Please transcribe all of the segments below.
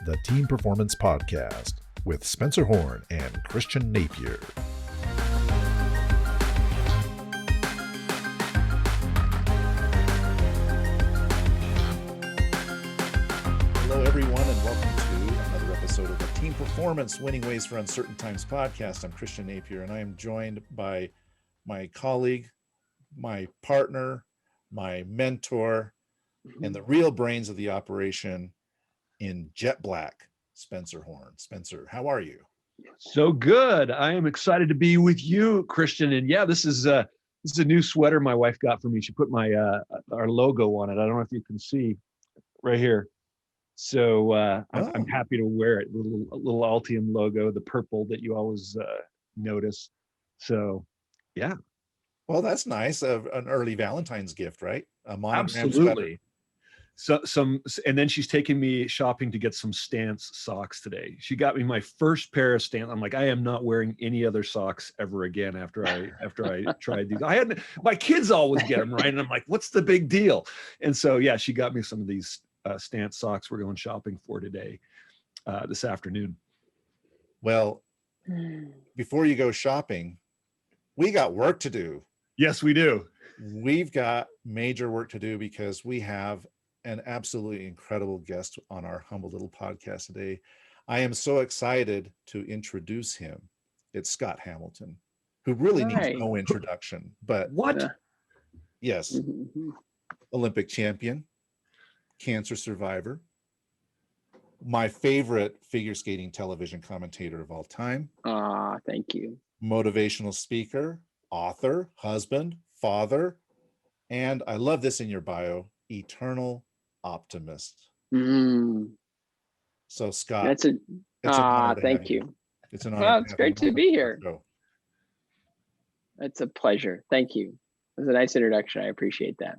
the Team Performance Podcast with Spencer Horn and Christian Napier. Hello, everyone, and welcome to another episode of the Team Performance Winning Ways for Uncertain Times podcast. I'm Christian Napier, and I am joined by my colleague, my partner, my mentor, and the real brains of the operation in jet black, Spencer Horn. Spencer, how are you? So good. I am excited to be with you, Christian. And yeah, this is a new sweater my wife got for me. She put our logo on it. I don't know if you can see right here. So I'm happy to wear it. A little Altium logo, the purple that you always notice. So yeah. Well, that's nice. An early Valentine's gift, right? A monogram Absolutely. Sweater. And then she's taking me shopping to get some Stance socks today. She got me my first pair of Stance. I'm like, I am not wearing any other socks ever again after I tried these. My kids always get them, right? And I'm like, what's the big deal? And so yeah, she got me some of these Stance socks we're going shopping for today, this afternoon. Well, before you go shopping, we got work to do. Yes, we do. We've got major work to do because we have an absolutely incredible guest on our humble little podcast today. I am so excited to introduce him. It's Scott Hamilton, who really needs no introduction, but what? Yes, Olympic champion, cancer survivor, my favorite figure skating television commentator of all time. Thank you. Motivational speaker, author, husband, father, and I love this in your bio, eternal optimist. So Scott, thank you. It's an honor. Well, it's great to be here. It's a pleasure. Thank you. It was a nice introduction. I appreciate that.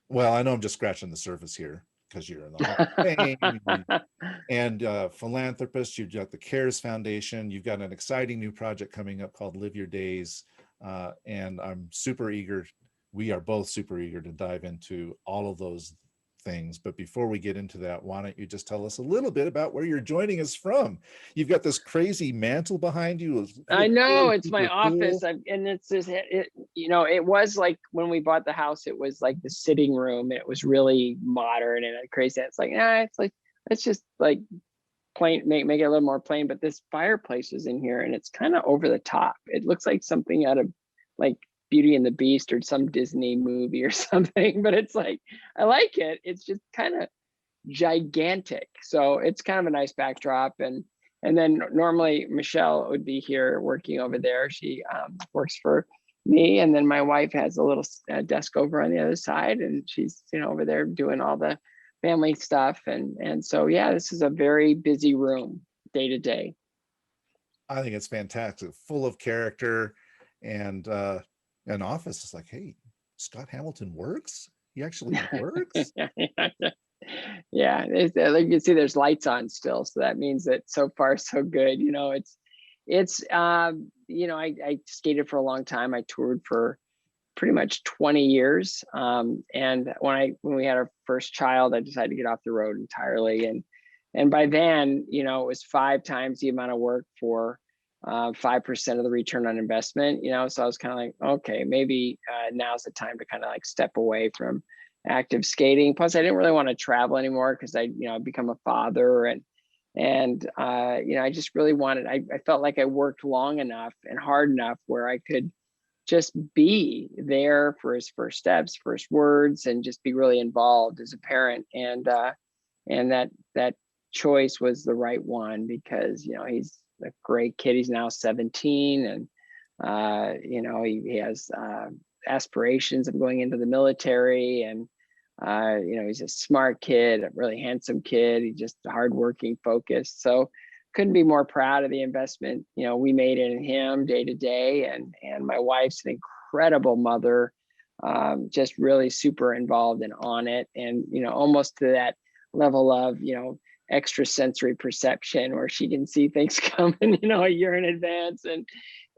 Well, I know I'm just scratching the surface here because you're in the Hall of Fame and philanthropist. You've got the CARES Foundation. You've got an exciting new project coming up called Live Your Days. And I'm super eager. We are both super eager to dive into all of those things. But before we get into that, why don't you just tell us a little bit about where you're joining us from? You've got this crazy mantle behind you. I know, it's my office. And it's just, it was like when we bought the house, it was like the sitting room. It was really modern and crazy. It's like, let's just like plain, make it a little more plain. But this fireplace is in here and it's kind of over the top. It looks like something out of like Beauty and the Beast or some Disney movie or something, but it's like, I like it. It's just kind of gigantic. So it's kind of a nice backdrop. And then normally Michelle would be here working over there. She works for me. And then my wife has a little desk over on the other side and she's, over there doing all the family stuff. And so, yeah, this is a very busy room day to day. I think it's fantastic, full of character. And an office is like, hey, Scott Hamilton works. He actually works. Yeah, like you can see, there's lights on still, so that means that so far so good. It's I skated for a long time. I toured for pretty much 20 years. And when we had our first child, I decided to get off the road entirely. And by then, it was 5 times the amount of work for 5% of the return on investment, so I was kind of like, okay, maybe now's the time to kind of like step away from active skating. Plus I didn't really want to travel anymore because I'd become a father and I just really wanted, I felt like I worked long enough and hard enough where I could just be there for his first steps, first words, and just be really involved as a parent. And that choice was the right one because, he's a great kid. He's now 17 and he has aspirations of going into the military and he's a smart kid, a really handsome kid. He's just hardworking, focused. So couldn't be more proud of the investment we made in him day to day. And my wife's an incredible mother, just really super involved and on it, and almost to that level of extrasensory perception where she can see things coming a year in advance.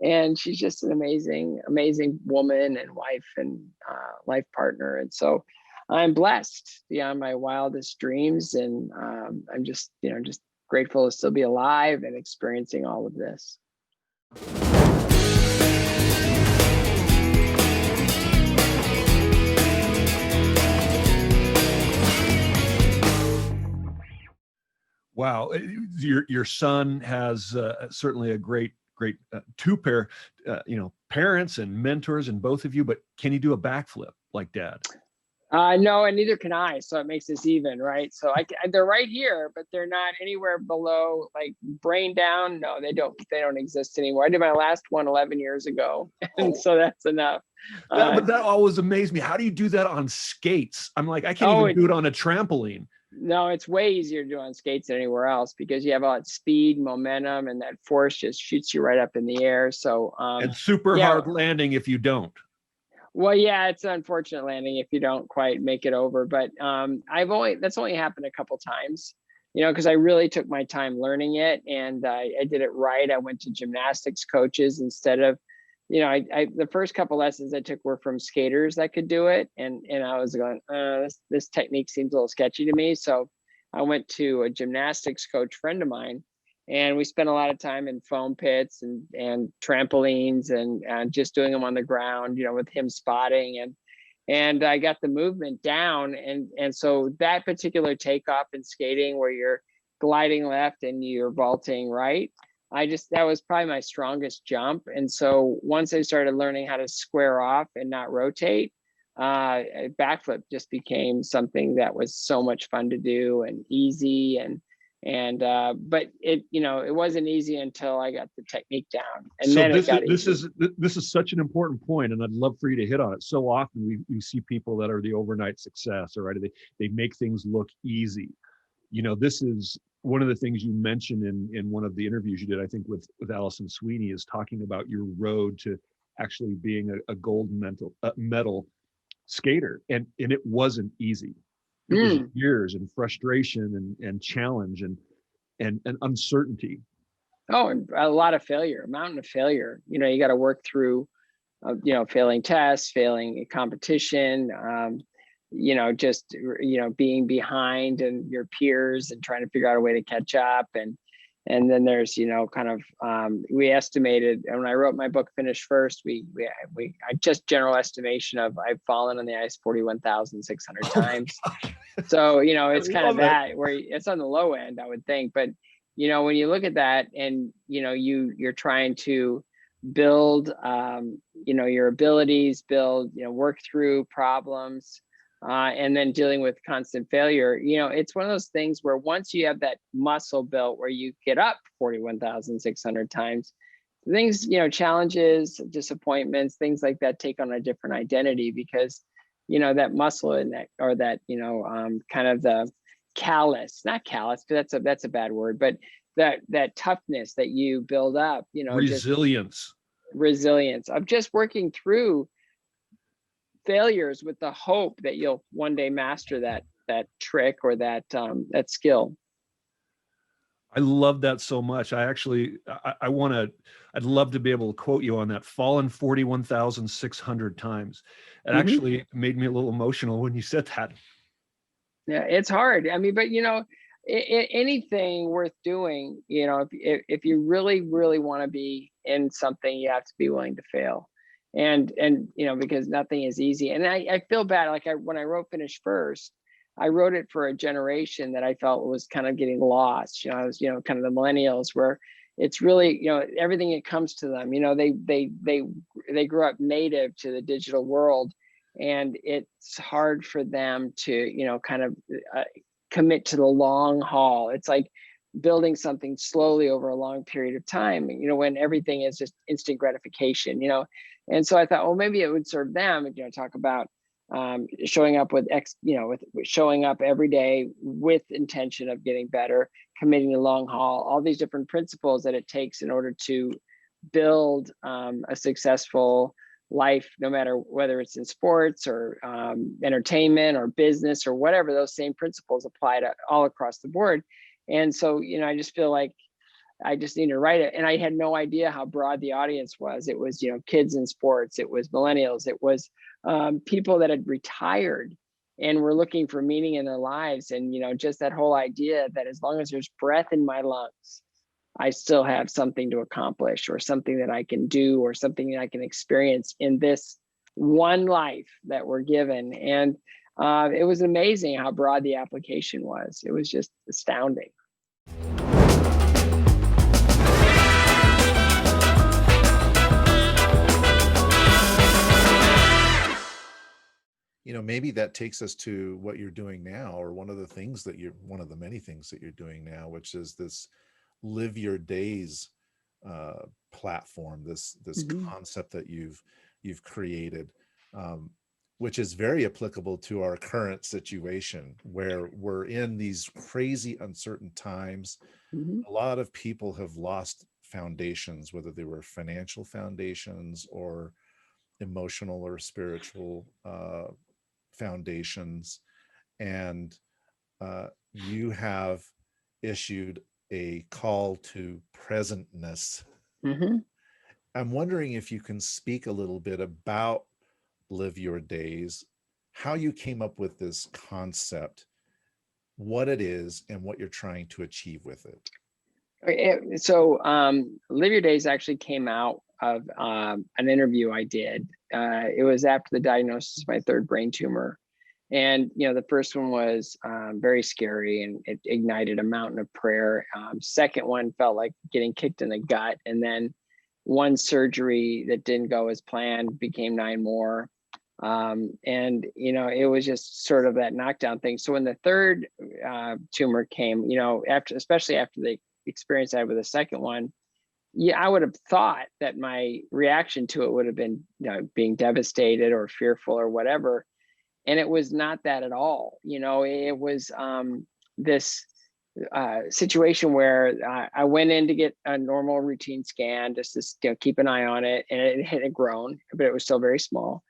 And she's just an amazing woman and wife and life partner. And so I'm blessed beyond my wildest dreams, and I'm just grateful to still be alive and experiencing all of this. Wow, your son has certainly a great two pair, parents and mentors, and both of you. But can you do a backflip like Dad? No, and neither can I. So it makes this even, right? So they're right here, but they're not anywhere below like brain down. No, they don't exist anymore. I did my last one 11 years ago, and so that's enough. But that always amazed me. How do you do that on skates? I'm like, I can't even do it on a trampoline. No, it's way easier to do on skates than anywhere else because you have all that speed, momentum, and that force just shoots you right up in the air. So and super hard landing if you don't. Well, yeah, it's an unfortunate landing if you don't quite make it over. But that's only happened a couple times, because I really took my time learning it, and I did it right. I went to gymnastics coaches instead of, the first couple lessons I took were from skaters that could do it, and I was going, this technique seems a little sketchy to me. So I went to a gymnastics coach friend of mine, and we spent a lot of time in foam pits and trampolines and just doing them on the ground, with him spotting, and I got the movement down, and so that particular takeoff in skating where you're gliding left and you're vaulting right, that was probably my strongest jump. And so once I started learning how to square off and not rotate, backflip just became something that was so much fun to do and easy, but it wasn't easy until I got the technique down, and so then this is such an important point, and I'd love for you to hit on it. So often we see people that are the overnight success, or they make things look easy. This is one of the things you mentioned in one of the interviews you did, I think with Allison Sweeney, is talking about your road to actually being a gold medal skater, and it wasn't easy. It was years and frustration and challenge and uncertainty. Oh, and a lot of failure, a mountain of failure. You got to work through, failing tests, failing a competition, just, being behind and your peers and trying to figure out a way to catch up. And then there's, we estimated, and when I wrote my book, Finish First, I just general estimation of I've fallen on the ice 41,600 times. So, it's kind of that where it's on the low end, I would think. But, when you look at that and, you're trying to build, your abilities, work through problems, and then dealing with constant failure, it's one of those things where once you have that muscle built where you get up 41,600 times, things, challenges, disappointments, things like that take on a different identity because, that muscle in that, or that, kind of the not callous, because that's a bad word, but that toughness that you build up, resilience of just working through failures with the hope that you'll one day master that trick or that skill. I love that so much. I'd love to be able to quote you on that. Fallen 41,600 times. It actually made me a little emotional when you said that. Yeah, it's hard. I mean, but anything worth doing, if you really, really want to be in something, you have to be willing to fail. And because nothing is easy. And I feel bad. Like when I wrote Finish First, I wrote it for a generation that I felt was kind of getting lost. I was, kind of the millennials, where it's really, everything that comes to them, they grew up native to the digital world, and it's hard for them to, kind of commit to the long haul. It's like building something slowly over a long period of time, when everything is just instant gratification, And so I thought, well, maybe it would serve them, talk about showing up with showing up every day with intention of getting better, committing the long haul, all these different principles that it takes in order to build a successful life, no matter whether it's in sports or entertainment or business or whatever. Those same principles apply to all across the board. And so, I just feel like I just need to write it. And I had no idea how broad the audience was. It was, kids in sports, it was millennials, it was people that had retired and were looking for meaning in their lives. And, just that whole idea that as long as there's breath in my lungs, I still have something to accomplish, or something that I can do, or something that I can experience in this one life that we're given. And it was amazing how broad the application was. It was just astounding. Maybe that takes us to what you're doing now, or one of the many things that you're doing now, which is this Live Your Days platform, this concept that you've created, which is very applicable to our current situation, where we're in these crazy uncertain times. A lot of people have lost foundations, whether they were financial foundations or emotional or spiritual foundations. And you have issued a call to presentness. I'm wondering if you can speak a little bit about Live Your Days, how you came up with this concept, what it is, and what you're trying to achieve with it. So Live Your Days actually came out of an interview I did. It was after the diagnosis of my third brain tumor. And, the first one was very scary, and it ignited a mountain of prayer. Second one felt like getting kicked in the gut. And then one surgery that didn't go as planned became 9 more. And, it was just sort of that knockdown thing. So when the third tumor came, especially after the experience I had with the second one, I would have thought that my reaction to it would have been, being devastated or fearful or whatever. And it was not that at all. It was this situation where I went in to get a normal routine scan, just to keep an eye on it, and it had grown, but it was still very small.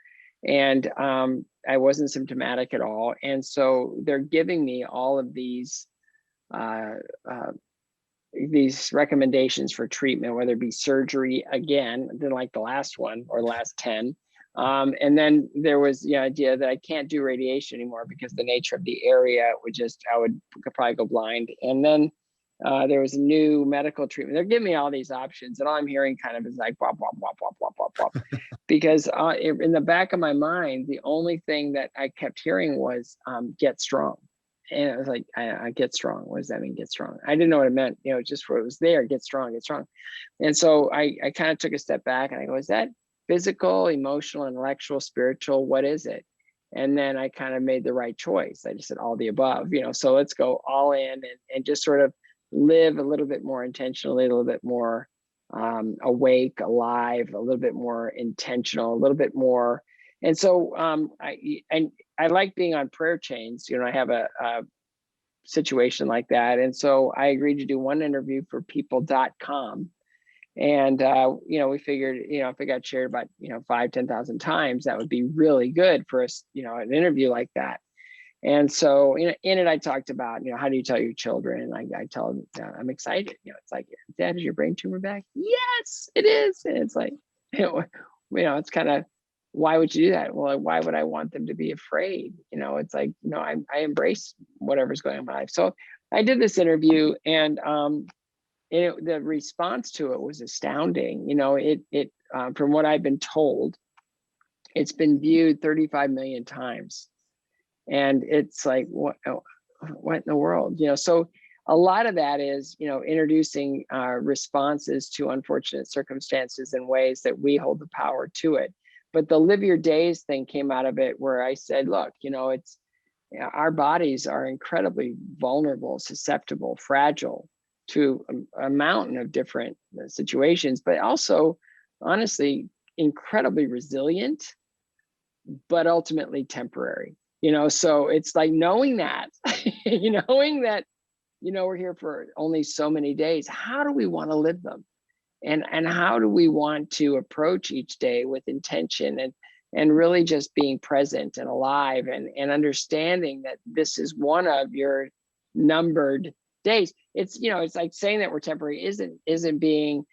And I wasn't symptomatic at all. And so they're giving me all of these recommendations for treatment, whether it be surgery again, like the last one or the last 10. And then there was the idea that I can't do radiation anymore because the nature of the area could probably go blind. And then there was a new medical treatment. They're giving me all these options, and all I'm hearing kind of is like, blah, blah, blah, blah, blah, blah, blah. Because in the back of my mind, the only thing that I kept hearing was get strong. And I was like, I get strong. What does that mean, get strong? I didn't know what it meant, just what it was there, get strong, get strong. And so I kind of took a step back and I go, is that physical, emotional, intellectual, spiritual? What is it? And then I kind of made the right choice. I just said all the above, so let's go all in and just sort of live a little bit more intentionally, a little bit more awake, alive, a little bit more intentional, a little bit more. And so I like being on prayer chains. I have a situation like that. And so I agreed to do one interview for people.com. And, we figured, if it got shared about, 5,000-10,000 times, that would be really good for us, an interview like that. And so in it, I talked about, how do you tell your children? And I tell them, I'm excited. It's like, Dad, is your brain tumor back? Yes, it is. And it's like, it's kind of, why would you do that? Well, why would I want them to be afraid? It's like, I embrace whatever's going on in my life. So I did this interview, and the response to it was astounding. From what I've been told, it's been viewed 35 million times. And it's like, what in the world? So a lot of that is, introducing responses to unfortunate circumstances in ways that we hold the power to it. But the Live Your Days thing came out of it, where I said, look, it's our bodies are incredibly vulnerable, susceptible, fragile to a mountain of different situations, but also, honestly, incredibly resilient, but ultimately temporary. So it's like knowing that, we're here for only so many days. How do we want to live them? And how do we want to approach each day with intention and really just being present and alive and understanding that this is one of your numbered days. It's, it's like saying that we're temporary isn't being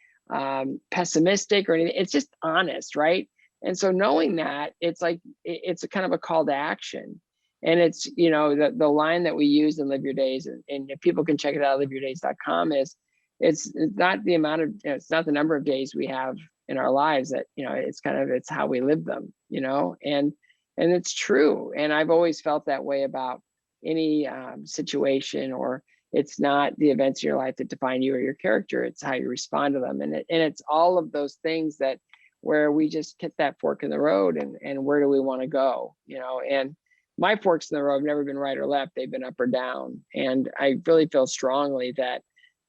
pessimistic or anything. It's just honest, right? And so knowing that, it's like, it's a kind of a call to action. And it's, you know, the line that we use in Live Your Days, and if people can check it out, liveyourdays.com, is it's not the amount of, you know, it's not the number of days we have in our lives that, you know, it's kind of, it's how we live them, you know, and it's true. And I've always felt that way about any situation, or it's not the events in your life that define you or your character, it's how you respond to them. And it's all of those things that, where we just hit that fork in the road, and where do we want to go, you know. And my forks in the road have never been right or left, they've been up or down. And I really feel strongly that,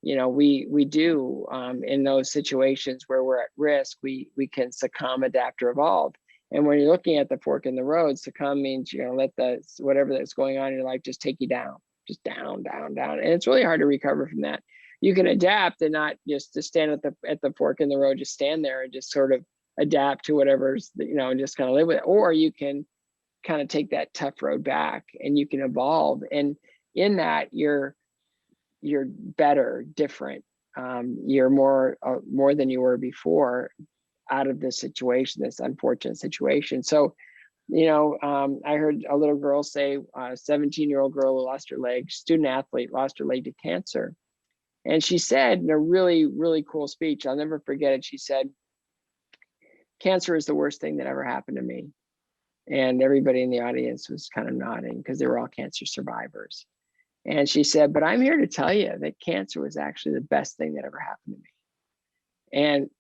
you know, we do in those situations where we're at risk, we can succumb, adapt, or evolve. And when you're looking at the fork in the road, succumb means you're gonna let the whatever that's going on in your life just take you down, just down, down, down. And it's really hard to recover from that. You can adapt and not just to stand at the fork in the road, just stand there and just sort of adapt to whatever's, you know, and just kind of live with it. Or you can kind of take that tough road back and you can evolve. And in that, you're better, different. You're more than you were before out of this situation, this unfortunate situation. So, you know, I heard a little girl say, a 17-year-old girl who lost her leg, student athlete, lost her leg to cancer. And she said in a really, really cool speech, I'll never forget it. She said, "Cancer is the worst thing that ever happened to me." And everybody in the audience was kind of nodding because they were all cancer survivors. And she said, "But I'm here to tell you that cancer was actually the best thing that ever happened to me." And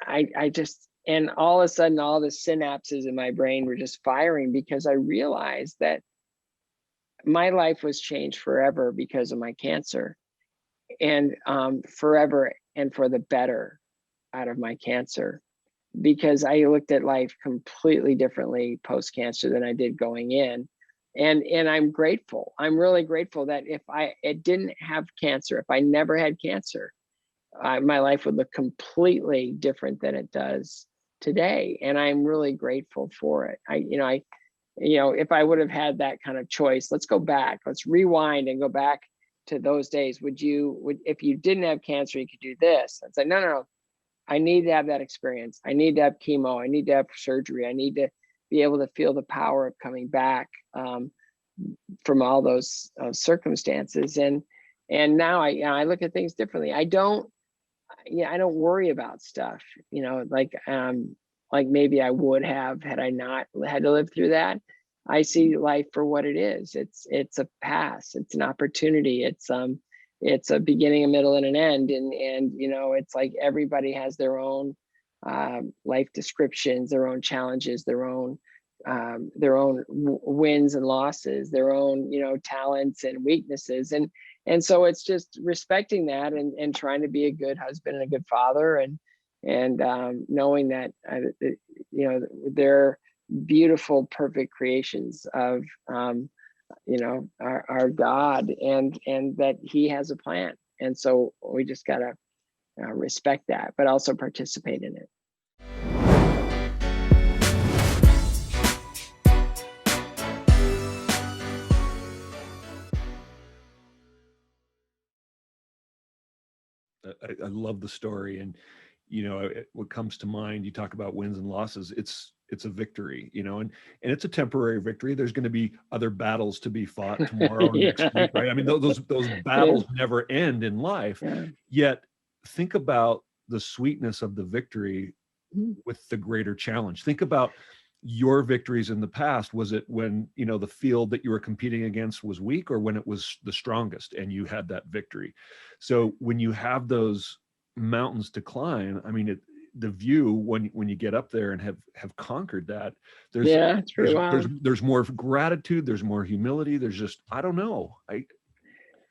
I just, and all of a sudden, all the synapses in my brain were just firing, because I realized that my life was changed forever because of my cancer, and forever and for the better out of my cancer, because I looked at life completely differently post-cancer than I did going in. And I'm grateful. I'm really grateful that if I didn't have cancer, if I never had cancer, my life would look completely different than it does today. And I'm really grateful for it. If I would have had that kind of choice, let's go back, let's rewind and go back to those days. If you didn't have cancer, you could do this. I'd say, no. I need to have that experience. I need to have chemo. I need to have surgery. I need to be able to feel the power of coming back from all those circumstances. And now I look at things differently. I don't worry about stuff, like maybe I would have had I not had to live through that. I see life for what it is. It's a pass. It's an opportunity. It's a beginning, a middle, and an end. And it's like everybody has their own life descriptions, their own challenges, their own wins and losses, their own talents and weaknesses. And so it's just respecting that and trying to be a good husband and a good father, and knowing that they're beautiful, perfect creations of our God, and that He has a plan. And so we just gotta respect that, but also participate in it. I love the story, and what comes to mind, you talk about wins and losses, it's a victory, and it's a temporary victory. There's going to be other battles to be fought tomorrow, Yeah. next week, right? I mean, those battles never end in life. Yeah. Yet think about the sweetness of the victory with the greater challenge. Think about your victories in the past. Was it when the field that you were competing against was weak, or when it was the strongest and you had that victory? So when you have those mountains to climb, I mean, the view when you get up there and have conquered that, there's more gratitude, there's more humility, there's just, I don't know.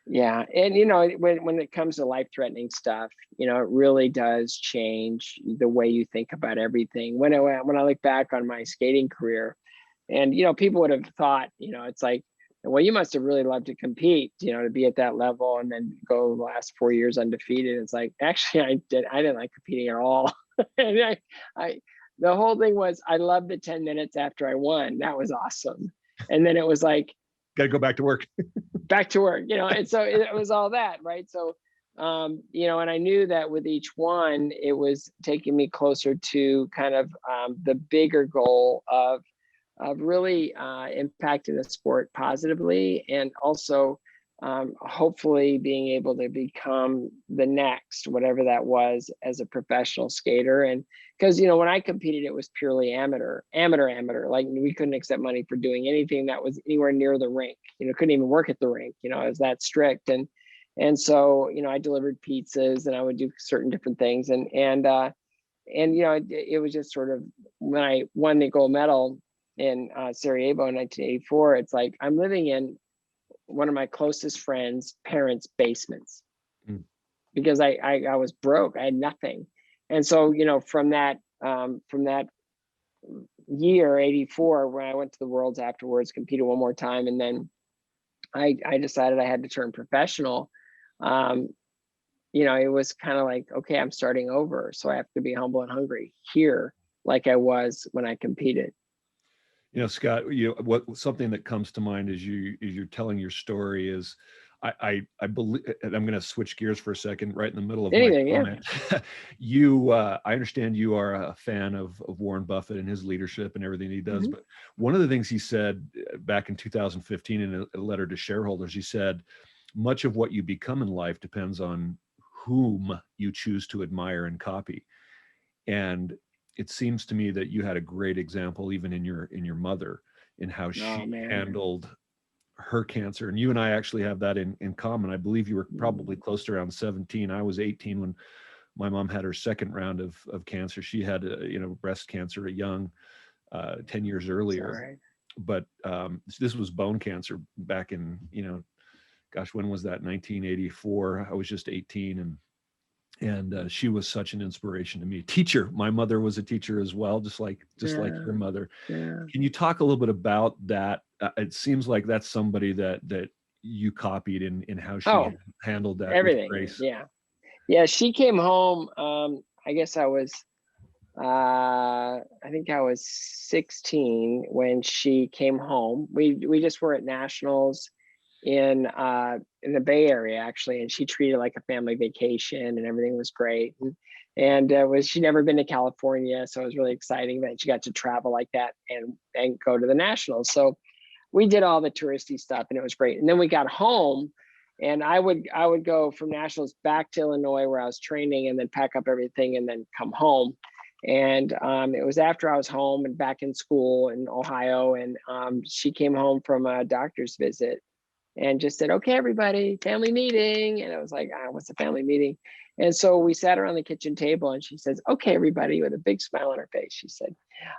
Yeah. And when it comes to life-threatening stuff, it really does change the way you think about everything. When I look back on my skating career, and people would have thought, it's like, well, you must have really loved to compete, to be at that level and then go the last 4 years undefeated. It's like, actually, I didn't like competing at all. And the whole thing was, I loved the 10 minutes after I won. That was awesome. And then it was like, got to go back to work. And so it was all that, right? So, and I knew that with each one, it was taking me closer to kind of the bigger goal of really impacting the sport positively, and also hopefully being able to become the next, whatever that was, as a professional skater. And because, you know, when I competed, it was purely amateur. Like, we couldn't accept money for doing anything that was anywhere near the rink. You know, couldn't even work at the rink. You know, it was that strict. And so, you know, I delivered pizzas and I would do certain different things. And you know, it was just sort of, when I won the gold medal in Sarajevo in 1984, it's like I'm living in one of my closest friends' parents' basements, because I was broke. I had nothing. And so, you know, from that year, 84, when I went to the Worlds afterwards, competed one more time, and then I decided I had to turn professional. You know, it was kind of like, okay, I'm starting over. So I have to be humble and hungry here, like I was when I competed. You know, Scott, you know, what something that comes to mind as you're telling your story is, I believe, and I'm going to switch gears for a second, right in the middle of Anything, my yeah. comment. You, I understand you are a fan of Warren Buffett and his leadership and everything he does. Mhm. But one of the things he said back in 2015 in a letter to shareholders, he said, much of what you become in life depends on whom you choose to admire and copy. And it seems to me that you had a great example, even in your mother, in how Oh she man. handled her cancer. And you and I actually have that in common. I believe you were probably close to around 17. I was 18 when my mom had her second round of cancer. She had, you know, breast cancer at young, 10 years earlier. Sorry. But this was bone cancer back in, you know, gosh, when was that? 1984. I was just 18, and she was such an inspiration to me. Teacher, my mother was a teacher as well, just like your mother. Yeah. Can you talk a little bit about that? It seems like that's somebody that you copied in how she handled that with Everything. grace. Yeah. Yeah. She came home. I guess I was, I think I was 16 when she came home. We just were at nationals in the Bay Area, actually, and she treated it like a family vacation, and everything was great. And she'd never been to California, so it was really exciting that she got to travel like that and go to the nationals. So we did all the touristy stuff, and it was great. And then we got home, and I would go from nationals back to Illinois where I was training, and then pack up everything and then come home. And it was after I was home and back in school in Ohio, and she came home from a doctor's visit and just said, okay, everybody, family meeting. And I was like, what's a family meeting? And so we sat around the kitchen table, and she says, okay, everybody, with a big smile on her face. She said,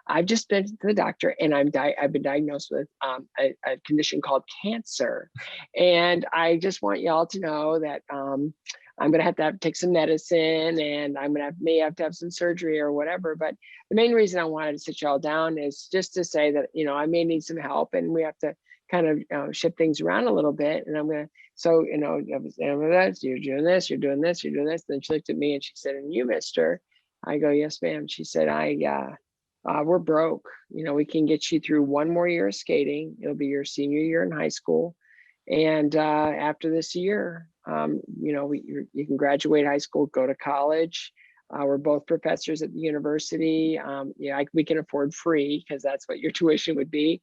I've just been to the doctor, and I've been diagnosed with a condition called cancer. And I just want y'all to know that I'm going to have to take some medicine, and I'm going to may have to have some surgery or whatever. But the main reason I wanted to sit y'all down is just to say that, you know, I may need some help, and we have to kind of shift things around a little bit. And I'm going to, so, you know, you're doing this, you're doing this, you're doing this. Then she looked at me and she said, and you, mister? I go, yes, ma'am. She said, we're broke. You know, we can get you through one more year of skating. It'll be your senior year in high school. And after this year, you know, you can graduate high school, go to college. We're both professors at the university. Yeah, we can afford free, because that's what your tuition would be.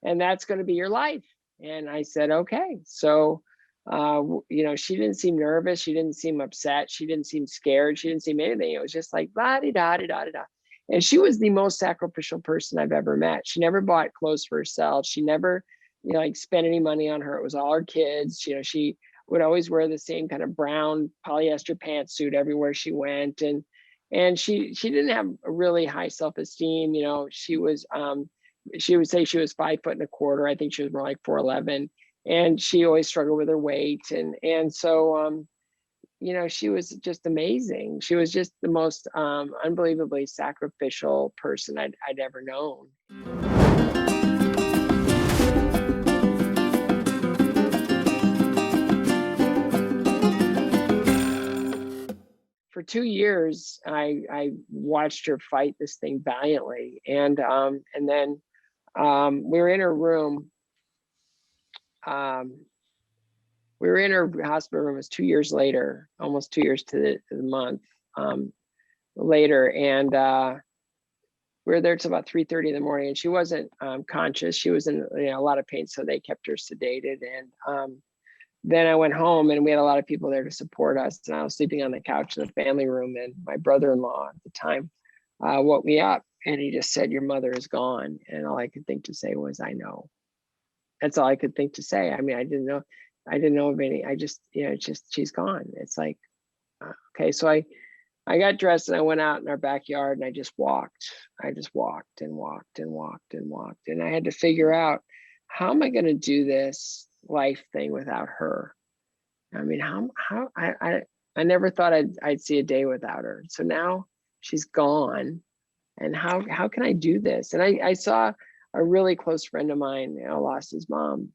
And that's going to be your life. And I said, okay. So, you know, she didn't seem nervous. She didn't seem upset. She didn't seem scared. She didn't seem anything. It was just like, da da da da da. And she was the most sacrificial person I've ever met. She never bought clothes for herself. She never, you know, like, spent any money on her. It was all her kids. You know, she would always wear the same kind of brown polyester pantsuit everywhere she went. And she didn't have a really high self-esteem. You know, she would say she was 5'125". I think she was more like 4'11", and she always struggled with her weight. And so, you know, she was just amazing. She was just the most unbelievably sacrificial person I'd ever known. For 2 years, I watched her fight this thing valiantly, and then we were in her room. We were in her hospital room. It was 2 years later, almost 2 years to the month later, and we were there till about 3:30 in the morning, and she wasn't conscious. She was in a lot of pain, so they kept her sedated. And then I went home, and we had a lot of people there to support us. And I was sleeping on the couch in the family room, and my brother-in-law at the time woke me up, and he just said, "Your mother is gone." And all I could think to say was, "I know." That's all I could think to say. I mean, I didn't know of any. I just, it's just, she's gone. It's like, okay. So I got dressed and I went out in our backyard and I just walked. I just walked and walked and walked and walked. And I had to figure out, how am I going to do this life thing without her? I mean, how I never thought I'd see a day without her. So now she's gone. And how can I do this? And I saw a really close friend of mine, lost his mom.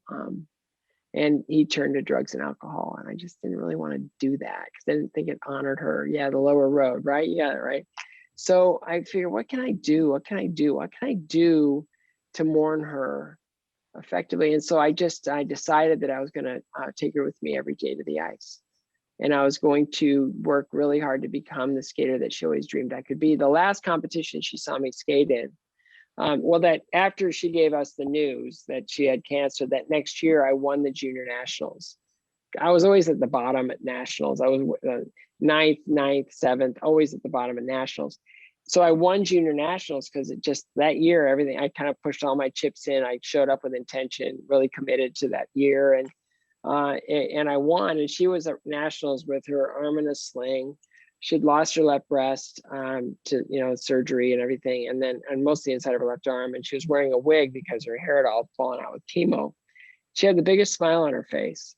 And he turned to drugs and alcohol. And I just didn't really want to do that because I didn't think it honored her. Yeah, the lower road, right? Yeah, right. So I figured, what can I do? What can I do? What can I do to mourn her effectively? And so I decided that I was going to take her with me every day to the ice. And I was going to work really hard to become the skater that she always dreamed I could be. The last competition she saw me skate in, that after she gave us the news that she had cancer, that next year I won the junior nationals. I was always at the bottom at nationals. I was ninth, seventh, always at the bottom at nationals. So I won junior nationals because it just, that year, everything, I kind of pushed all my chips in. I showed up with intention, really committed to that year. And I won. And she was at nationals with her arm in a sling. She'd lost her left breast to surgery and everything, and mostly inside of her left arm. And she was wearing a wig because her hair had all fallen out with chemo. She had the biggest smile on her face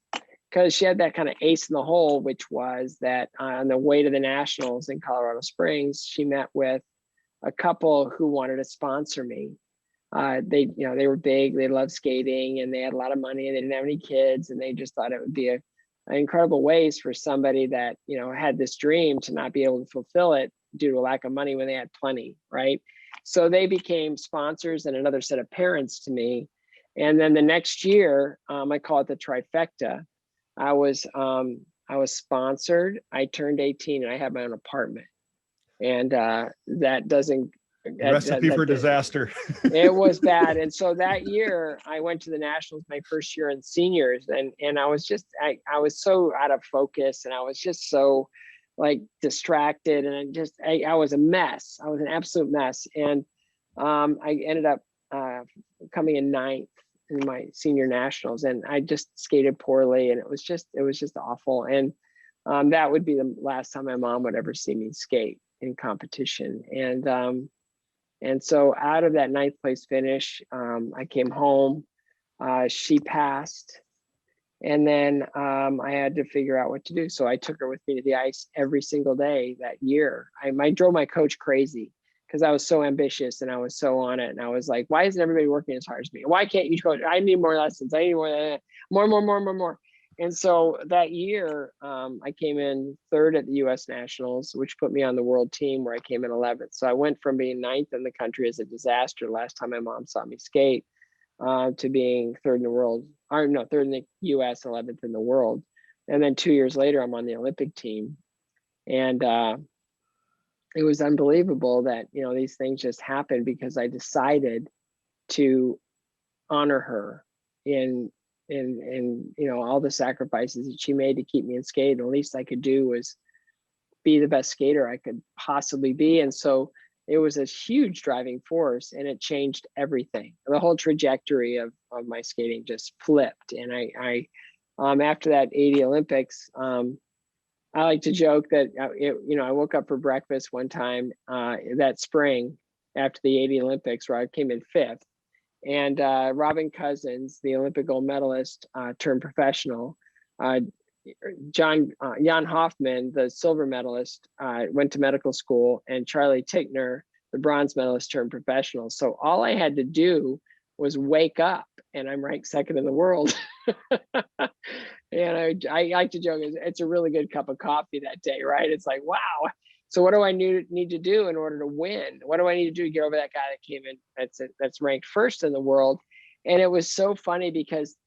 because she had that kind of ace in the hole, which was that on the way to the nationals in Colorado Springs, she met with a couple who wanted to sponsor me. They were big, they loved skating, and they had a lot of money, and they didn't have any kids, and they just thought it would be an incredible waste for somebody that had this dream to not be able to fulfill it due to a lack of money when they had plenty, right? So they became sponsors and another set of parents to me. And then the next year, I call it the trifecta. I was sponsored, I turned 18, and I had my own apartment. And that doesn't recipe for disaster. It was bad. And so that year I went to the nationals, my first year in seniors, and I was just I was so out of focus, and I was just so like distracted, and I was a mess. I was an absolute mess. And I ended up coming in 9th in my senior nationals, and I just skated poorly, and it was just awful. And that would be the last time my mom would ever see me skate in competition. And so out of that 9th place finish, I came home, she passed, and then I had to figure out what to do. So I took her with me to the ice every single day that year. I drove my coach crazy because I was so ambitious and I was so on it. And I was like, why isn't everybody working as hard as me? Why can't you coach? I need more lessons. I need more. And so that year, I came in 3rd at the U.S. Nationals, which put me on the world team where I came in 11th. So I went from being 9th in the country as a disaster last time my mom saw me skate to being 3rd in the world, or no, 3rd in the U.S., 11th in the world. And then 2 years later, I'm on the Olympic team. And it was unbelievable that, these things just happened because I decided to honor her in all the sacrifices that she made to keep me in skate. And the least I could do was be the best skater I could possibly be. And so it was a huge driving force, and it changed everything. The whole trajectory of my skating just flipped. And I after that 80 Olympics, I like to joke that I woke up for breakfast one time that spring after the 80 Olympics where I came in 5th. And Robin Cousins, the Olympic gold medalist, turned professional. Jan Hoffman, the silver medalist, went to medical school, and Charlie Tickner, the bronze medalist, turned professional. So all I had to do was wake up, and I'm ranked 2nd in the world. And I like to joke, it's a really good cup of coffee that day, right? It's like, wow. So what do I need to do in order to win? What do I need to do to get over that guy that came in that's ranked 1st in the world? And it was so funny because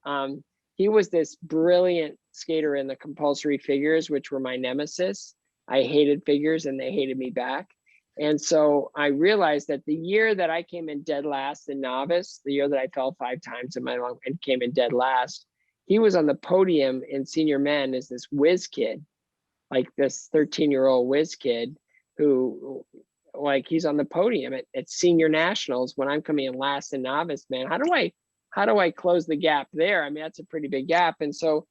he was this brilliant skater in the compulsory figures, which were my nemesis. I hated figures and they hated me back. And so I realized that the year that I came in dead last in novice, the year that I fell 5 times in my long and came in dead last, he was on the podium in senior men as this whiz kid, like this 13-year-old whiz kid who, like, he's on the podium at senior nationals when I'm coming in last in novice, man. How do I close the gap there? I mean, that's a pretty big gap. And so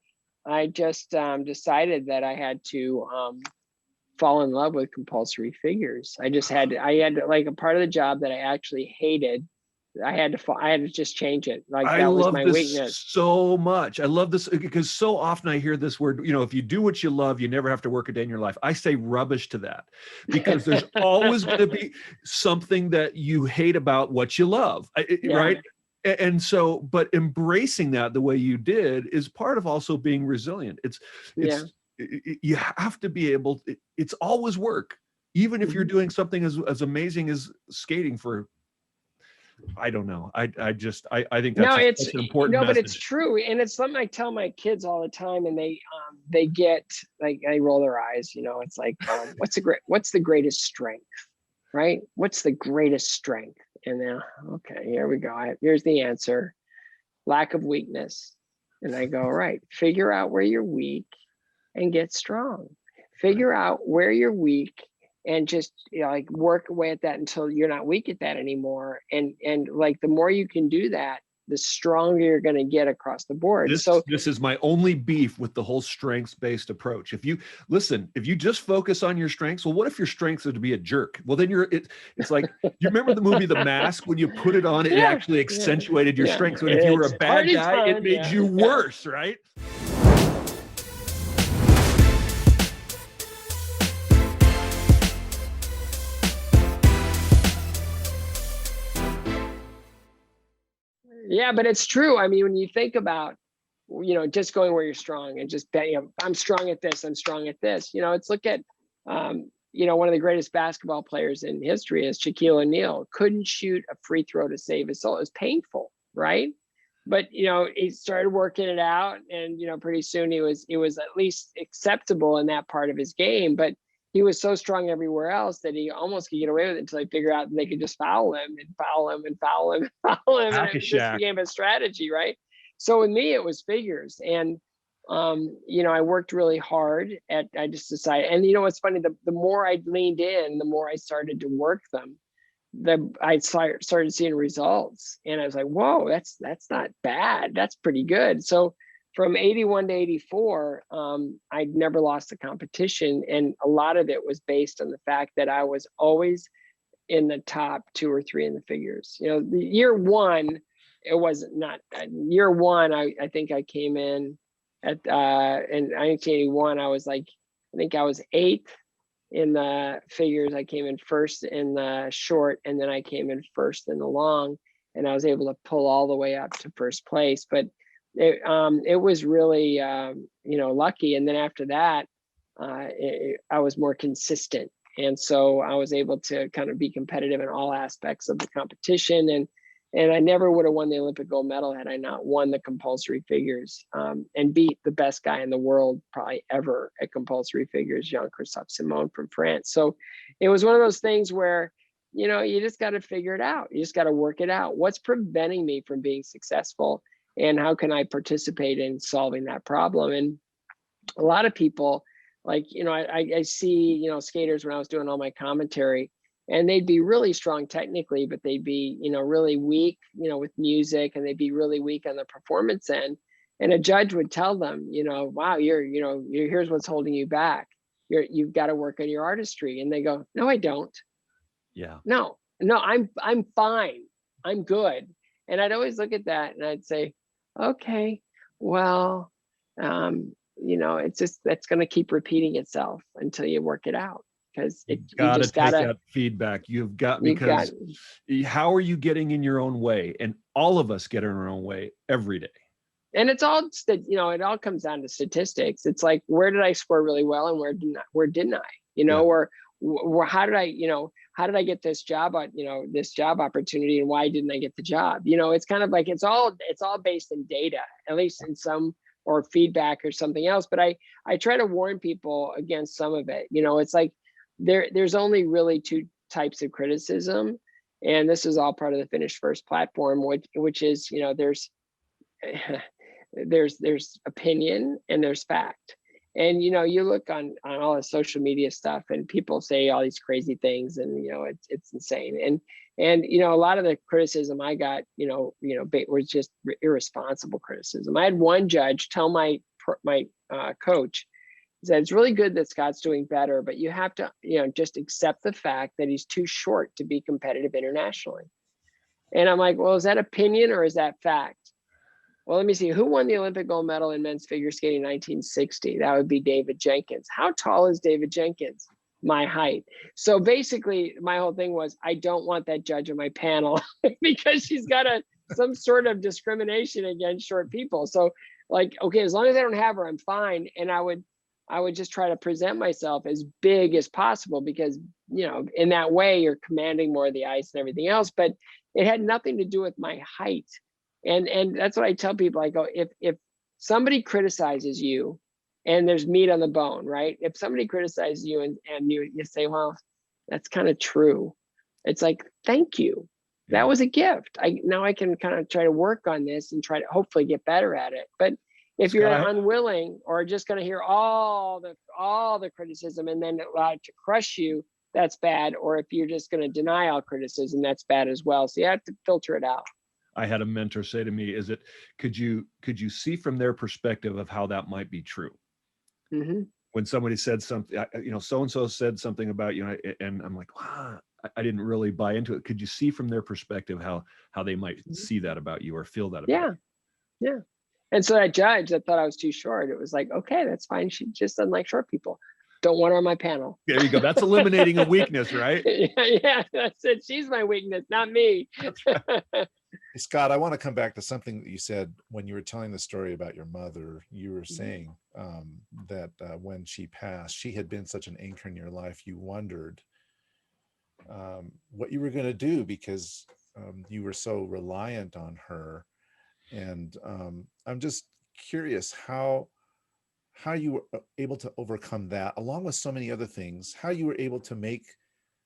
I just decided that I had to fall in love with compulsory figures. I had like a part of the job that I actually hated. I had to just change it. Like, I that was love my this weakness. so much. I love this because so often I hear this word, if you do what you love, you never have to work a day in your life. I say rubbish to that, because there's always going to be something that you hate about what you love, right? And so, but embracing that the way you did is part of also being resilient. You have to be able, it's always work, even if you're doing something as amazing as skating for, I don't know. I think that's such an important but message. it's true. And it's something I tell my kids all the time, and they get, like, they roll their eyes, it's like, what's the greatest strength, right? What's the greatest strength? And then, okay, here we go. Here's the answer: lack of weakness. And I go, right, figure out where you're weak and get strong. Figure out where you're weak and just like work away at that until you're not weak at that anymore. And like, the more you can do that, the stronger you're going to get across the board. This is my only beef with the whole strengths-based approach. If you just focus on your strengths, well, what if your strengths are to be a jerk? Well, then it's like, you remember the movie The Mask? When you put it on, it actually accentuated your strengths. But if you were a bad guy, it made you worse, right? Yeah, but it's true. I mean, when you think about, just going where you're strong and just I'm strong at this, I'm strong at this. It's look at, one of the greatest basketball players in history is Shaquille O'Neal. Couldn't shoot a free throw to save his soul. It was painful, right? But he started working it out, and pretty soon he was at least acceptable in that part of his game. But he was so strong everywhere else that he almost could get away with it until they figured out they could just foul him and foul him and foul him and foul him. And it just became a strategy, right? So with me, it was figures. And, I worked really hard I just decided, and what's funny, the more I leaned in, the more I started to work them, I started seeing results. And I was like, whoa, that's not bad. That's pretty good. So from 81 to 84, I'd never lost a competition. And a lot of it was based on the fact that I was always in the top 2 or 3 in the figures. The year one, it wasn't not year one. I think I came in at in 1981. I was 8th in the figures. I came in 1st in the short, and then I came in 1st in the long, and I was able to pull all the way up to 1st place. But it was really lucky. And then after that, I was more consistent, and so I was able to kind of be competitive in all aspects of the competition. And I never would have won the Olympic gold medal had I not won the compulsory figures, and beat the best guy in the world probably ever at compulsory figures, Jean-Christophe Simon from France. So it was one of those things where you just got to figure it out. You just got to work it out. What's preventing me from being successful? And how can I participate in solving that problem? And a lot of people, like, I see, skaters when I was doing all my commentary, and they'd be really strong technically, but they'd be, really weak, with music, and they'd be really weak on the performance end. And a judge would tell them, wow, here's what's holding you back. You've got to work on your artistry. And they go, no, I don't. Yeah. No, I'm fine. I'm good. And I'd always look at that and I'd say, okay, well, it's just, that's going to keep repeating itself until you work it out, because you just gotta take that feedback. Because how are you getting in your own way? And all of us get in our own way every day. And it's all, it all comes down to statistics. It's like, where did I score really well and where didn't I, or how did I get this job, this job opportunity, and why didn't I get the job? It's kind of like, it's all based in data, at least in some, or feedback or something else. But I try to warn people against some of it. It's like, there's only really two types of criticism. And this is all part of the Finish First platform, which is, you know, there's there's opinion and there's fact. And you know, you look on all the social media stuff, and people say all these crazy things, and you know, it's insane. And you know, a lot of the criticism I got, was just irresponsible criticism. I had one judge tell my coach, he said, it's really good that Scott's doing better, but you have to, you know, just accept the fact that he's too short to be competitive internationally. And I'm like, well, is that opinion or is that fact? Well, let me see. Who won the Olympic gold medal in men's figure skating in 1960? That would be David Jenkins. How tall is David Jenkins? My height. So basically, my whole thing was, I don't want that judge on my panel because she's got some sort of discrimination against short people. So like, okay, as long as I don't have her, I'm fine. And I would just try to present myself as big as possible, because, you know, in that way you're commanding more of the ice and everything else, but it had nothing to do with my height. And that's what I tell people. I go, if somebody criticizes you and there's meat on the bone, right? If somebody criticizes you and you say, well, that's kind of true. It's like, thank you. That was a gift. Now I can kind of try to work on this and try to hopefully get better at it. But if you're unwilling or just going to hear all the criticism and then allow it to crush you, that's bad. Or if you're just going to deny all criticism, that's bad as well. So you have to filter it out. I had a mentor say to me, could you see from their perspective of how that might be true? Mm-hmm. When somebody said something, you know, so-and-so said something about, you know, and I'm like, wow, I didn't really buy into it. Could you see from their perspective how they might see that about you or feel that about you? Yeah. And so that judge that thought I was too short, it was like, okay, that's fine. She just doesn't like short people. Don't want her on my panel. There you go. That's eliminating a weakness, right? Yeah, that's it. She's my weakness, not me. That's right. Hey, Scott, I want to come back to something that you said when you were telling the story about your mother. You were saying that when she passed, she had been such an anchor in your life. You wondered what you were going to do because you were so reliant on her. And I'm just curious how you were able to overcome that, along with so many other things, how you were able to make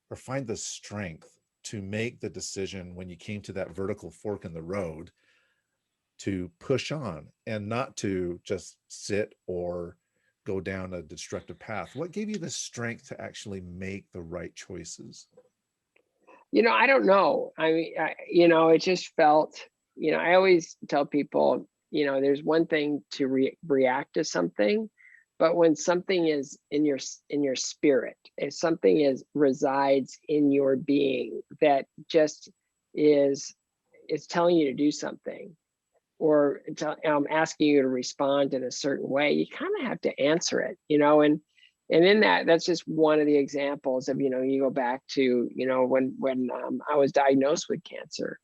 or find the strength to make the decision when you came to that vertical fork in the road to push on and not to just sit or go down a destructive path. What gave you the strength to actually make the right choices? You know, I don't know. I mean, it just felt, I always tell people, there's one thing to react to something, but when something is in your spirit, if something resides in your being that just is telling you to do something, or asking you to respond in a certain way, you kind of have to answer it, and in that's just one of the examples of, you go back to, when I was diagnosed with cancer.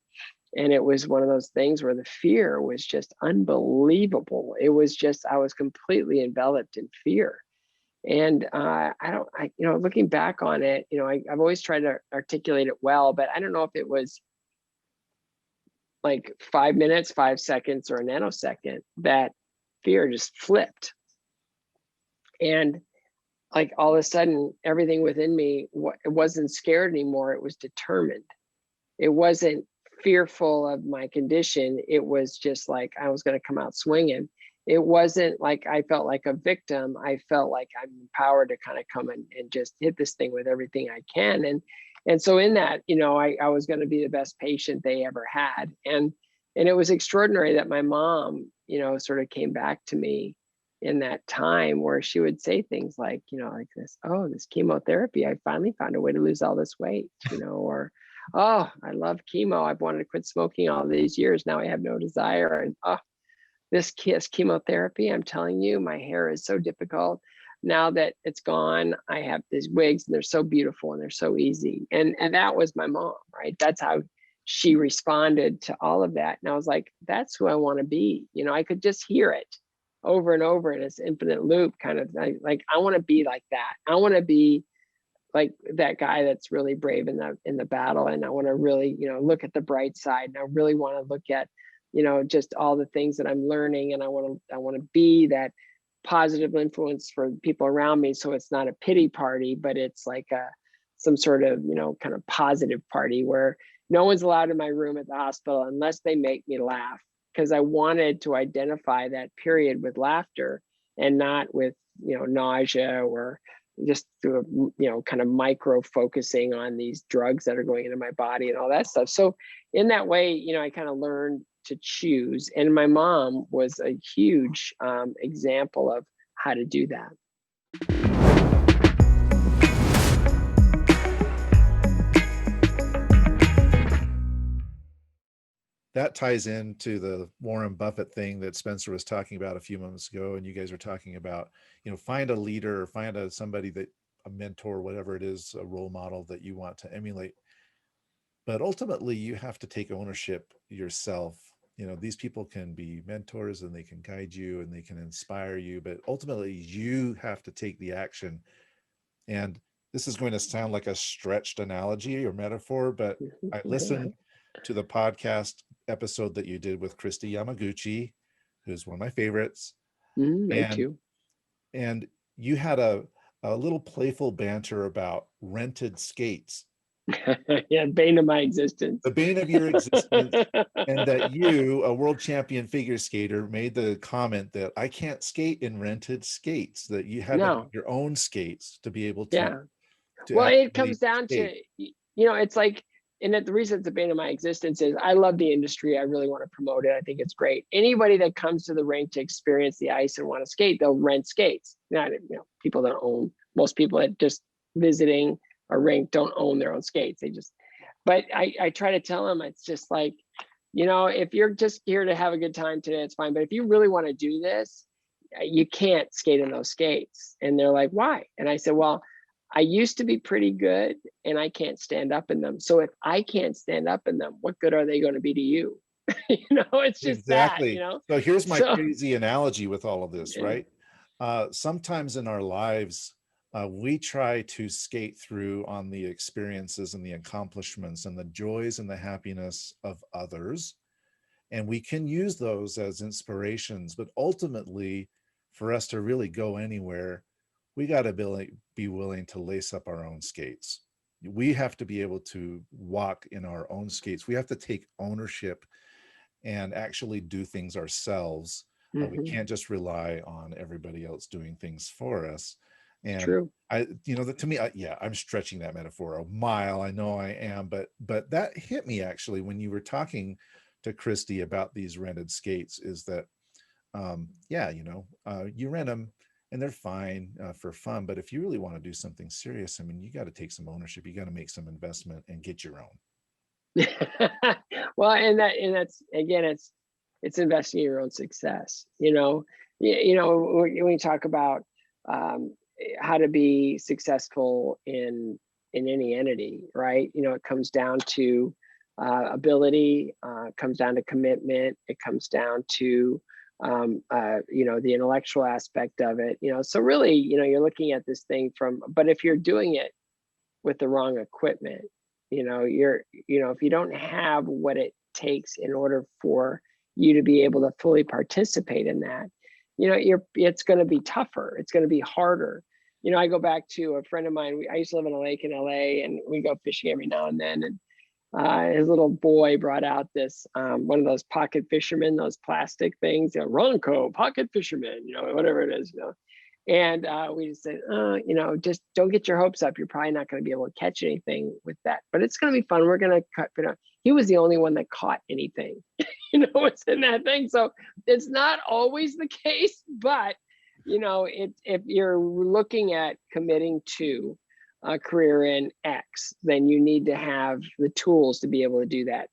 And it was one of those things where the fear was just unbelievable. It was just, I was completely enveloped in fear. And looking back on it, I've always tried to articulate it well, but I don't know if it was like 5 minutes, 5 seconds, or a nanosecond that fear just flipped. And like all of a sudden, everything within me, it wasn't scared anymore. It was determined. It wasn't fearful of my condition. It was just like I was going to come out swinging. It wasn't like I felt like a victim. I felt like I'm empowered to kind of come and just hit this thing with everything I can. And so in that, I was going to be the best patient they ever had. And it was extraordinary that my mom, sort of came back to me in that time where she would say things like, like this, oh, this chemotherapy, I finally found a way to lose all this weight, or, oh, I love chemo. I've wanted to quit smoking all these years. Now I have no desire. And oh, this chemotherapy, I'm telling you, my hair is so difficult. Now that it's gone, I have these wigs and they're so beautiful and they're so easy. And that was my mom, right? That's how she responded to all of that. And I was like, that's who I want to be. I could just hear it over and over in this infinite loop, kind of like I want to be like that. I want to be like that guy that's really brave in the battle. And I want to really, look at the bright side. And I really want to look at, just all the things that I'm learning. And I want to be that positive influence for people around me. So it's not a pity party, but it's like some sort of, kind of positive party where no one's allowed in my room at the hospital unless they make me laugh, because I wanted to identify that period with laughter and not with, nausea or just through, kind of micro focusing on these drugs that are going into my body and all that stuff. So in that way, I kind of learned to choose. And my mom was a huge example of how to do that. That ties into the Warren Buffett thing that Spencer was talking about a few moments ago, and you guys were talking about, find a leader, find somebody that, a mentor, whatever it is, a role model that you want to emulate. But ultimately, you have to take ownership yourself. These people can be mentors and they can guide you and they can inspire you, but ultimately you have to take the action. And this is going to sound like a stretched analogy or metaphor, but I listened to the podcast episode that you did with Christy Yamaguchi, who's one of my favorites. Me too. And you had a little playful banter about rented skates. Yeah, bane of my existence. The bane of your existence. And that you, a world champion figure skater, made the comment that I can't skate in rented skates, that you had to have your own skates to be able to. Yeah. Well, it comes down to, it's like, and the reason it's the bane of my existence is I love the industry. I really want to promote it. I think it's great. Anybody that comes to the rink to experience the ice and want to skate, they'll rent skates. Not, people don't own, most people that just visiting a rink don't own their own skates. They just, but I try to tell them, it's just like, if you're just here to have a good time today, it's fine. But if you really want to do this, you can't skate in those skates. And they're like, why? And I said, well, I used to be pretty good and I can't stand up in them. So if I can't stand up in them, what good are they going to be to you? It's just exactly that, So here's my crazy analogy with all of this, right? Sometimes in our lives, we try to skate through on the experiences and the accomplishments and the joys and the happiness of others. And we can use those as inspirations, but ultimately for us to really go anywhere, we got to be willing to lace up our own skates. We have to be able to walk in our own skates. We have to take ownership and actually do things ourselves. We can't just rely on everybody else doing things for us. And true. To me, I'm stretching that metaphor a mile. I know I am, but that hit me actually when you were talking to Christy about these rented skates, is that, you rent them and they're fine for fun. But if you really want to do something serious, I mean, you got to take some ownership. You got to make some investment and get your own. Well, and that's again, it's investing in your own success. When you talk about how to be successful in any entity, right? It comes down to ability, comes down to commitment. It comes down to the intellectual aspect of it. So really, you're looking at this thing but if you're doing it with the wrong equipment, if you don't have what it takes in order for you to be able to fully participate in that, it's going to be tougher. It's going to be harder. I go back to a friend of mine. I used to live in a lake in LA, and we go fishing every now and then. And his little boy brought out this one of those pocket fishermen, those plastic things, Ronco pocket fisherman, whatever it is, And we just said, just don't get your hopes up. You're probably not going to be able to catch anything with that, but it's going to be fun. We're going to cut. He was the only one that caught anything, what's in that thing. So it's not always the case, but if you're looking at committing to a career in X, then you need to have the tools to be able to do that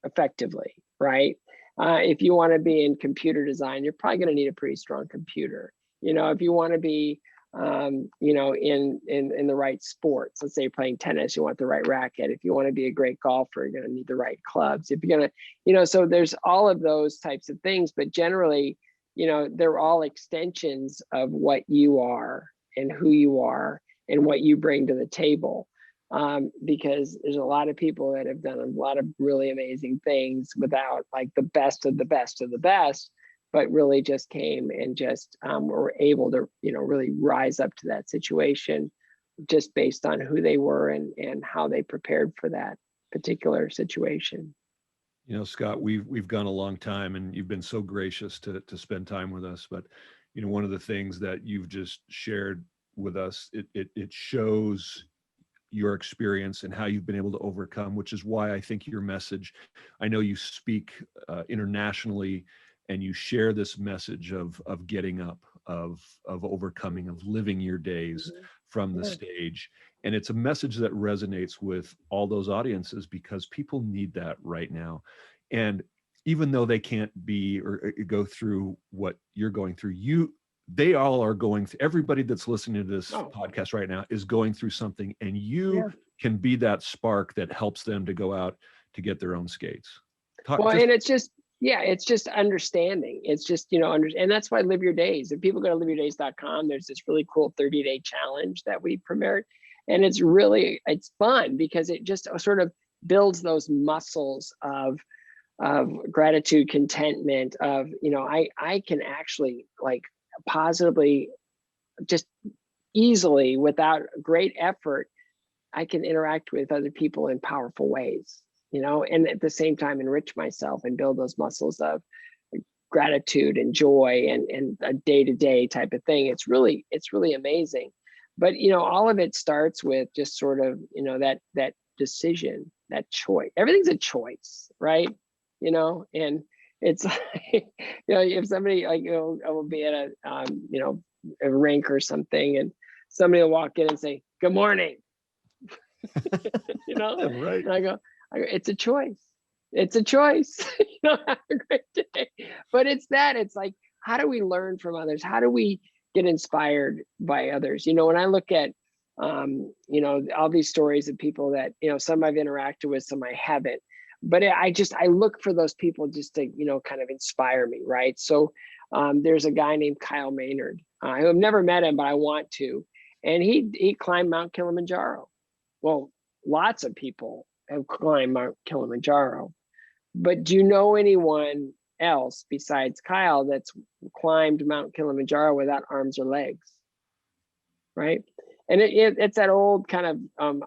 effectively, right? If you want to be in computer design, you're probably going to need a pretty strong computer. If you want to be, in the right sports, let's say you're playing tennis, you want the right racket. If you want to be a great golfer, you're going to need the right clubs. If you're going to, so there's all of those types of things, but generally, they're all extensions of what you are and who you are and what you bring to the table. Because there's a lot of people that have done a lot of really amazing things without like the best of the best of the best, but really just came and just were able to, really rise up to that situation just based on who they were and how they prepared for that particular situation. You know, Scott, we've gone a long time, and you've been so gracious to spend time with us. But you know, one of the things that you've just shared with us, it shows your experience and how you've been able to overcome, which is why I think your message, I know you speak internationally, and you share this message of getting up, of overcoming, of living your days from the Yeah. stage. And it's a message that resonates with all those audiences, because people need that right now. And even though they can't be or go through what you're going through, they all are going through, everybody that's listening to this podcast right now is going through something, and you can be that spark that helps them to go out to get their own skates. And it's just, it's just understanding. It's just, and that's why Live Your Days. If people go to liveyourdays.com, there's this really cool 30-day challenge that we premiered. And it's fun because it just sort of builds those muscles of gratitude, contentment, of, I can actually like positively, just easily, without great effort, I can interact with other people in powerful ways, and at the same time enrich myself and build those muscles of gratitude and joy and a day-to-day type of thing. It's really amazing. But all of it starts with just sort of that decision, that choice. Everything's a choice, right? And it's like, if somebody like, I will be at a rink or something, and somebody will walk in and say, "Good morning." Right. And I go, it's a choice. It's a choice. Have a great day. But it's like, how do we learn from others? How do we get inspired by others? When I look at, all these stories of people that, some I've interacted with, some I haven't, but I look for those people just to, kind of inspire me. Right. So there's a guy named Kyle Maynard. I've never met him, but I want to. And he climbed Mount Kilimanjaro. Well, lots of people have climbed Mount Kilimanjaro, but do you know anyone else besides Kyle that's climbed Mount Kilimanjaro without arms or legs? Right. And it's that old kind of,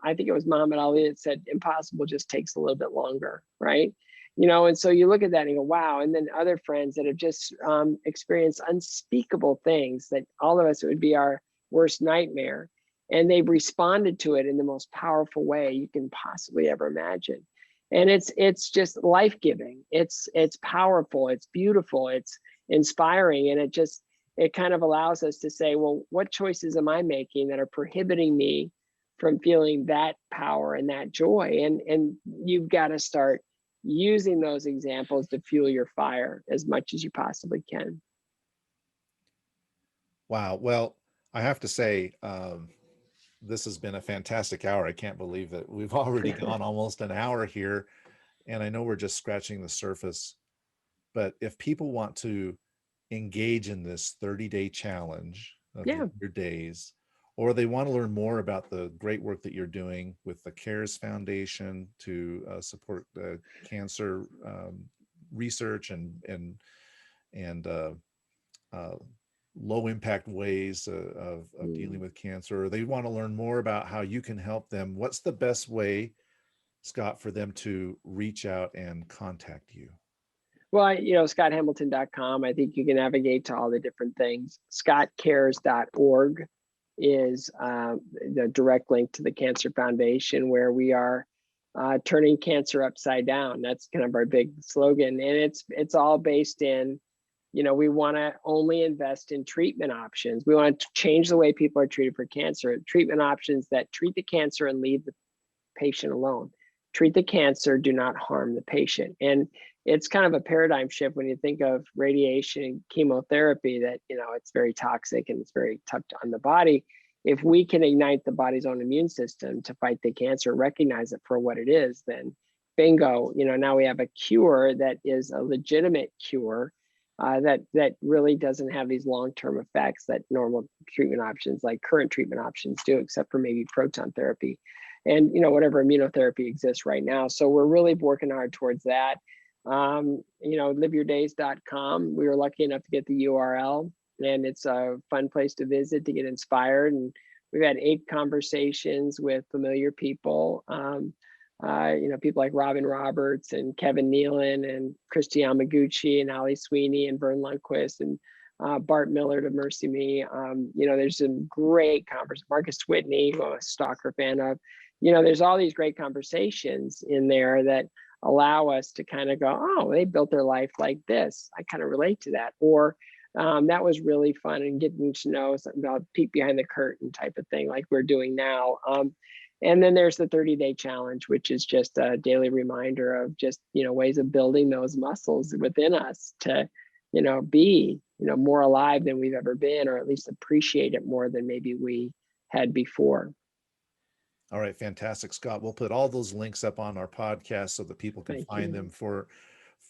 I think it was Muhammad Ali that said, impossible just takes a little bit longer. Right. And so you look at that and you go, wow. And then other friends that have just experienced unspeakable things that all of us, it would be our worst nightmare. And they've responded to it in the most powerful way you can possibly ever imagine. And it's just life-giving. It's powerful. It's beautiful. It's inspiring. And it kind of allows us to say, well, what choices am I making that are prohibiting me from feeling that power and that joy? And you've got to start using those examples to fuel your fire as much as you possibly can. Wow. Well, I have to say, this has been a fantastic hour. I can't believe that we've already gone almost an hour here. And I know we're just scratching the surface, but if people want to engage in this 30-day challenge of your days, or they want to learn more about the great work that you're doing with the CARES Foundation to support cancer research and low impact ways of dealing with cancer, or they want to learn more about how you can help them, what's the best way, Scott, for them to reach out and contact you? Well, scotthamilton.com. I think you can navigate to all the different things. scottcares.org is the direct link to the Cancer Foundation, where we are turning cancer upside down. That's kind of our big slogan. And it's all based in, we want to only invest in treatment options. We want to change the way people are treated for cancer. Treatment options that treat the cancer and leave the patient alone. Treat the cancer, do not harm the patient. And it's kind of a paradigm shift when you think of radiation and chemotherapy, that, it's very toxic and it's very tough on the body. If we can ignite the body's own immune system to fight the cancer, recognize it for what it is, then bingo, now we have a cure that is a legitimate cure that really doesn't have these long-term effects that normal treatment options, like current treatment options, do, except for maybe proton therapy and whatever immunotherapy exists right now. So we're really working hard towards that. Liveyourdays.com. We were lucky enough to get the URL, and it's a fun place to visit to get inspired. And we've had 8 conversations with familiar people. People like Robin Roberts and Kevin Nealon and Christy Yamaguchi and Ali Sweeney and Vern Lundquist and Bart Miller to Mercy Me. There's some great conversations. Marcus Whitney, who I'm a stalker fan of. There's all these great conversations in there that allow us to kind of go, oh, they built their life like this. I kind of relate to that. Or that was really fun, and getting to know something about peek behind the curtain type of thing like we're doing now. And then there's the 30-day challenge, which is just a daily reminder of just, ways of building those muscles within us to, be, more alive than we've ever been, or at least appreciate it more than maybe we had before. All right, fantastic, Scott. We'll put all those links up on our podcast so that people can Thank find you. them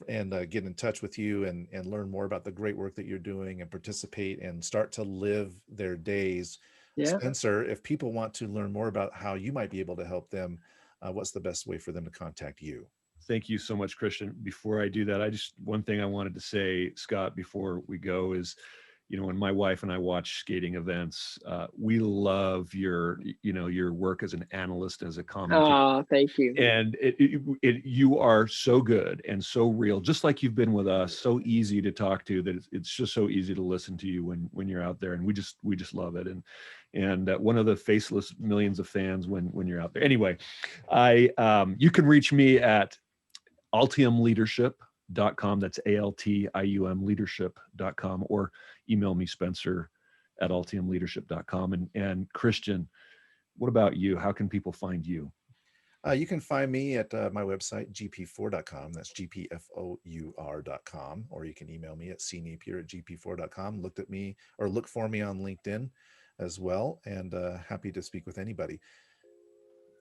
and get in touch with you and learn more about the great work that you're doing and participate and start to live their days. Yeah. Spencer, if people want to learn more about how you might be able to help them, what's the best way for them to contact you? Thank you so much, Christian. Before I do that, one thing I wanted to say, Scott, before we go is, when my wife and I watch skating events, we love your work as an analyst, as a commentator. Oh, thank you. And you are so good and so real, just like you've been with us, so easy to talk to, that it's just so easy to listen to you when you're out there. And we just love it. And one of the faceless millions of fans when you're out there. Anyway, you can reach me at altiumleadership.com. That's ALTIUM leadership.com, or email me, Spencer@altiumleadership.com. And Christian, what about you? How can people find you? You can find me at my website, gp4.com. That's gpfour.com. Or you can email me at cnapier@gp4.com. Look for me on LinkedIn as well. And happy to speak with anybody.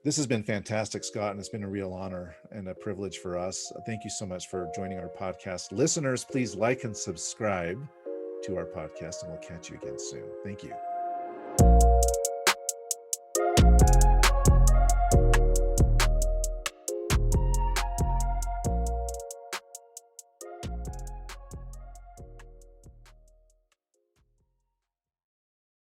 This has been fantastic, Scott, and it's been a real honor and a privilege for us. Thank you so much for joining our podcast. Listeners, please like and subscribe to our podcast, and we'll catch you again soon. Thank you.